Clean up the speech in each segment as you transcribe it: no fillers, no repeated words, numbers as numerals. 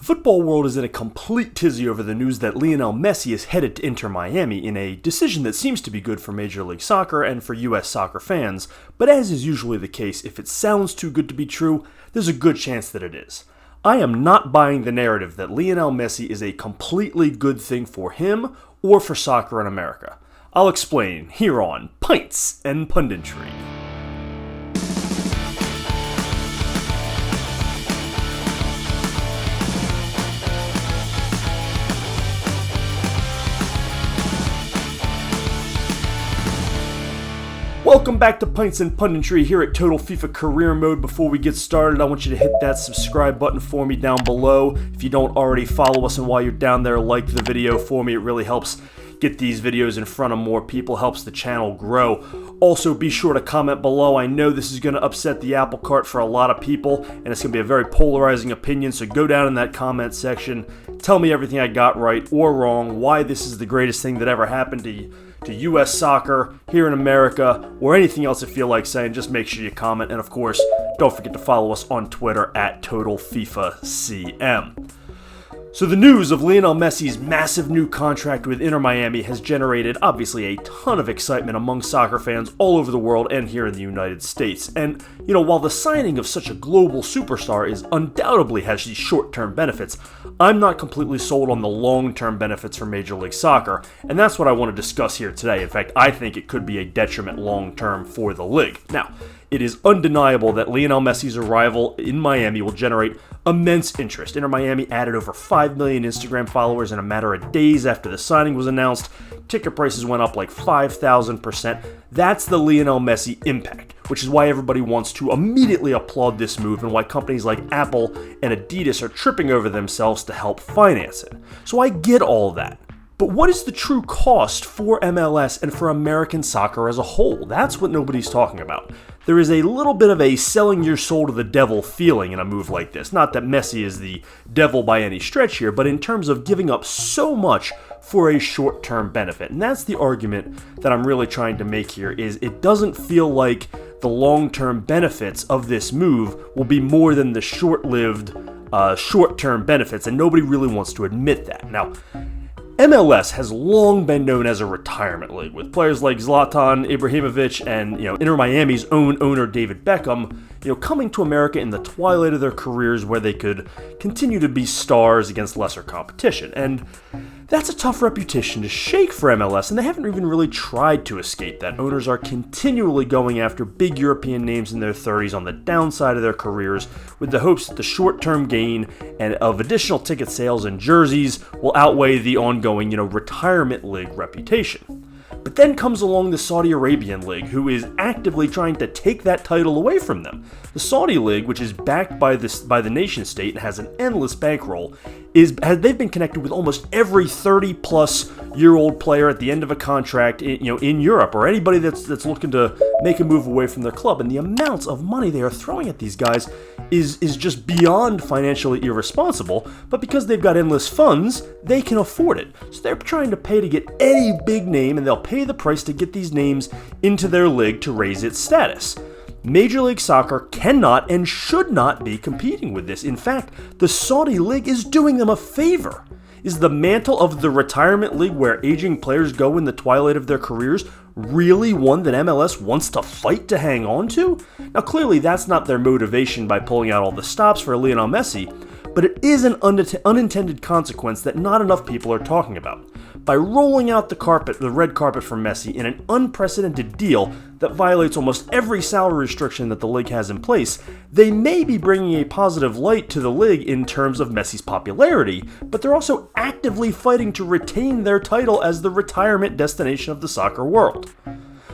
football world is in a complete tizzy over the news that Lionel Messi is headed to Inter Miami in a decision that seems to be good for Major League Soccer and for US soccer fans, but as is usually the case, if it sounds too good to be true, there's a good chance that it is. I am not buying the narrative that Lionel Messi is a completely good thing for him or for soccer in America. I'll explain here on Pints and Punditry. Welcome back to Pints and Punditry here at Total FIFA Career Mode. Before we get started, I want you to hit that subscribe button for me down below. If you don't already follow us, and while you're down there, like the video for me. It really helps get these videos in front of more people, helps the channel grow. Also, be sure to comment below. I know this is going to upset the apple cart for a lot of people, and it's going to be a very polarizing opinion, so go down in that comment section. Tell me everything I got right or wrong, why this is the greatest thing that ever happened to US soccer here in America, or anything else you feel like saying. Just make sure you comment, and of course, don't forget to follow us on Twitter at TotalFIFACM. So the news of Lionel Messi's massive new contract with Inter Miami has generated, obviously, a ton of excitement among soccer fans all over the world and here in the United States. And, while the signing of such a global superstar is undoubtedly has these short-term benefits, I'm not completely sold on the long-term benefits for Major League Soccer, and that's what I want to discuss here today. In fact, I think it could be a detriment long-term for the league. Now, it is undeniable that Lionel Messi's arrival in Miami will generate immense interest. Inter Miami added over 5 million Instagram followers in a matter of days after the signing was announced. Ticket prices went up like 5,000%. That's the Lionel Messi impact, which is why everybody wants to immediately applaud this move and why companies like Apple and Adidas are tripping over themselves to help finance it. So I get all that. But what is the true cost for MLS and for American soccer as a whole? That's what nobody's talking about. There is a little bit of a selling your soul to the devil feeling in a move like this. Not that Messi is the devil by any stretch here, but in terms of giving up so much for a short-term benefit. And that's the argument that I'm really trying to make here, is it doesn't feel like the long-term benefits of this move will be more than the short-lived, short-term benefits, and nobody really wants to admit that. Now, MLS has long been known as a retirement league, with players like Zlatan Ibrahimovic and Inter Miami's own owner David Beckham, coming to America in the twilight of their careers where they could continue to be stars against lesser competition. And that's a tough reputation to shake for MLS, and they haven't even really tried to escape that. Owners are continually going after big European names in their 30s on the downside of their careers, with the hopes that the short-term gain and of additional ticket sales and jerseys will outweigh the ongoing, retirement league reputation. But then comes along the Saudi Arabian League, who is actively trying to take that title away from them. The Saudi League, which is backed by the nation state and has an endless bankroll, they've been connected with almost every 30-plus-year-old player at the end of a contract, in Europe, or anybody that's looking to make a move away from their club. And the amounts of money they are throwing at these guys is just beyond financially irresponsible. But because they've got endless funds, they can afford it. So they're trying to pay to get any big name, and they'll pay the price to get these names into their league to raise its status. Major League Soccer cannot and should not be competing with this. In fact, the Saudi League is doing them a favor. Is the mantle of the retirement league, where aging players go in the twilight of their careers, really one that MLS wants to fight to hang on to? Now, clearly that's not their motivation by pulling out all the stops for Lionel Messi, but it is an unintended consequence that not enough people are talking about. By rolling out the red carpet for Messi in an unprecedented deal that violates almost every salary restriction that the league has in place, they may be bringing a positive light to the league in terms of Messi's popularity, but they're also actively fighting to retain their title as the retirement destination of the soccer world.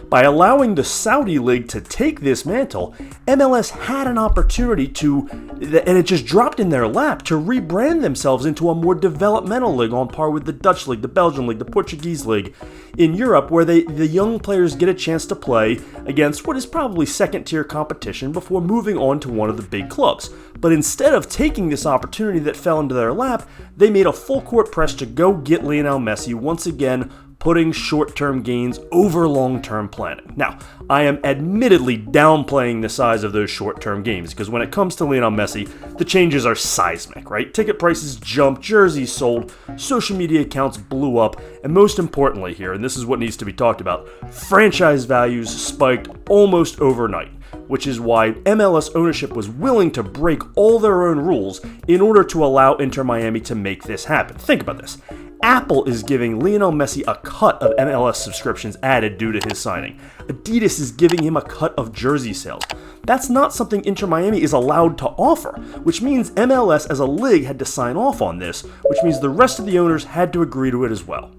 By allowing the Saudi League to take this mantle, MLS had an opportunity and it just dropped in their lap, to rebrand themselves into a more developmental league on par with the Dutch League, the Belgian League, the Portuguese League in Europe, where the young players get a chance to play against what is probably second-tier competition before moving on to one of the big clubs. But instead of taking this opportunity that fell into their lap, they made a full-court press to go get Lionel Messi, once again putting short-term gains over long-term planning. Now, I am admittedly downplaying the size of those short-term gains because when it comes to Lionel Messi, the changes are seismic, right? Ticket prices jumped, jerseys sold, social media accounts blew up, and most importantly here, and this is what needs to be talked about, franchise values spiked almost overnight, which is why MLS ownership was willing to break all their own rules in order to allow Inter Miami to make this happen. Think about this. Apple is giving Lionel Messi a cut of MLS subscriptions added due to his signing. Adidas is giving him a cut of jersey sales. That's not something Inter Miami is allowed to offer, which means MLS as a league had to sign off on this, which means the rest of the owners had to agree to it as well.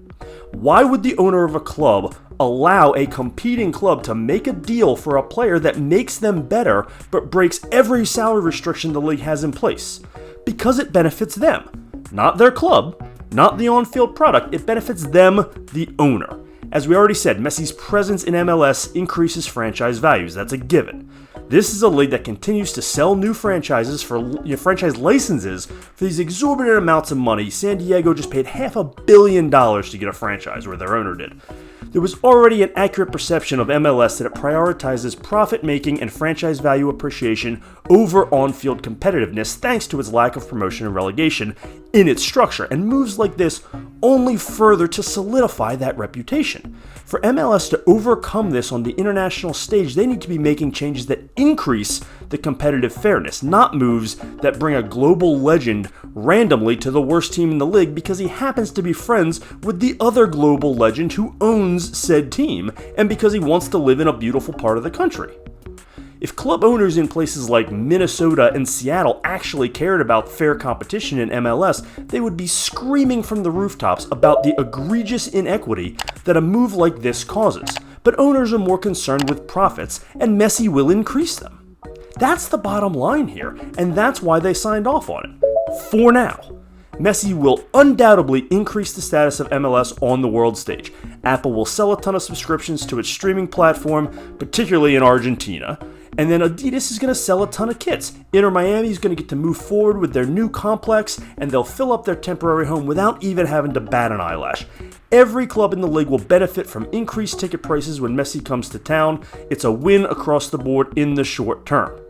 Why would the owner of a club allow a competing club to make a deal for a player that makes them better but breaks every salary restriction the league has in place? Because it benefits them, not their club, not the on-field product. It benefits them, the owner. As we already said, Messi's presence in MLS increases franchise values. That's a given. This is a league that continues to sell new franchises for franchise licenses for these exorbitant amounts of money. San Diego just paid $500 million to get a franchise, or their owner did. There was already an accurate perception of MLS that it prioritizes profit-making and franchise value appreciation over on-field competitiveness thanks to its lack of promotion and relegation in its structure, and moves like this only further to solidify that reputation. For MLS to overcome this on the international stage, they need to be making changes that increase the competitive fairness, not moves that bring a global legend randomly to the worst team in the league because he happens to be friends with the other global legend who owns said team, and because he wants to live in a beautiful part of the country. If club owners in places like Minnesota and Seattle actually cared about fair competition in MLS, they would be screaming from the rooftops about the egregious inequity that a move like this causes. But owners are more concerned with profits, and Messi will increase them. That's the bottom line here, and that's why they signed off on it. For now. Messi will undoubtedly increase the status of MLS on the world stage. Apple will sell a ton of subscriptions to its streaming platform, particularly in Argentina. And then Adidas is going to sell a ton of kits. Inter Miami is going to get to move forward with their new complex, and they'll fill up their temporary home without even having to bat an eyelash. Every club in the league will benefit from increased ticket prices when Messi comes to town. It's a win across the board in the short term.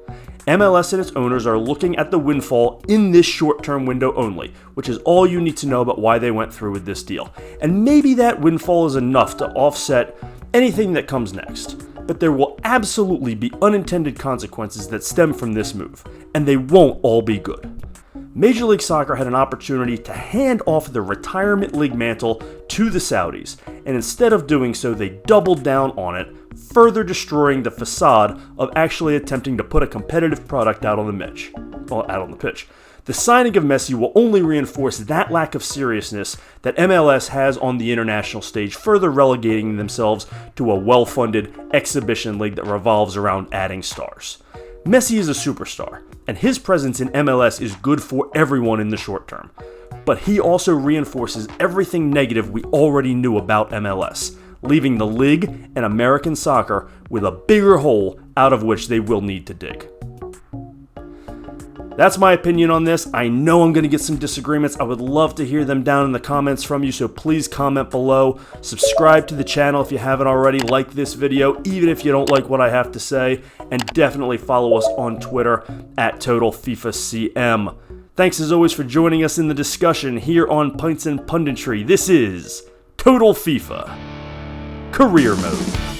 MLS and its owners are looking at the windfall in this short-term window only, which is all you need to know about why they went through with this deal. And maybe that windfall is enough to offset anything that comes next. But there will absolutely be unintended consequences that stem from this move, and they won't all be good. Major League Soccer had an opportunity to hand off the retirement league mantle to the Saudis, and instead of doing so, they doubled down on it, further destroying the facade of actually attempting to put a competitive product out on the pitch. The signing of Messi will only reinforce that lack of seriousness that MLS has on the international stage, further relegating themselves to a well-funded exhibition league that revolves around adding stars. Messi is a superstar, and his presence in MLS is good for everyone in the short term. But he also reinforces everything negative we already knew about MLS, leaving the league and American soccer with a bigger hole out of which they will need to dig. That's my opinion on this. I know I'm going to get some disagreements. I would love to hear them down in the comments from you, so please comment below. Subscribe to the channel if you haven't already. Like this video, even if you don't like what I have to say. And definitely follow us on Twitter at TotalFIFACM. Thanks as always for joining us in the discussion here on Pints and Punditry. This is Total FIFA Career Mode.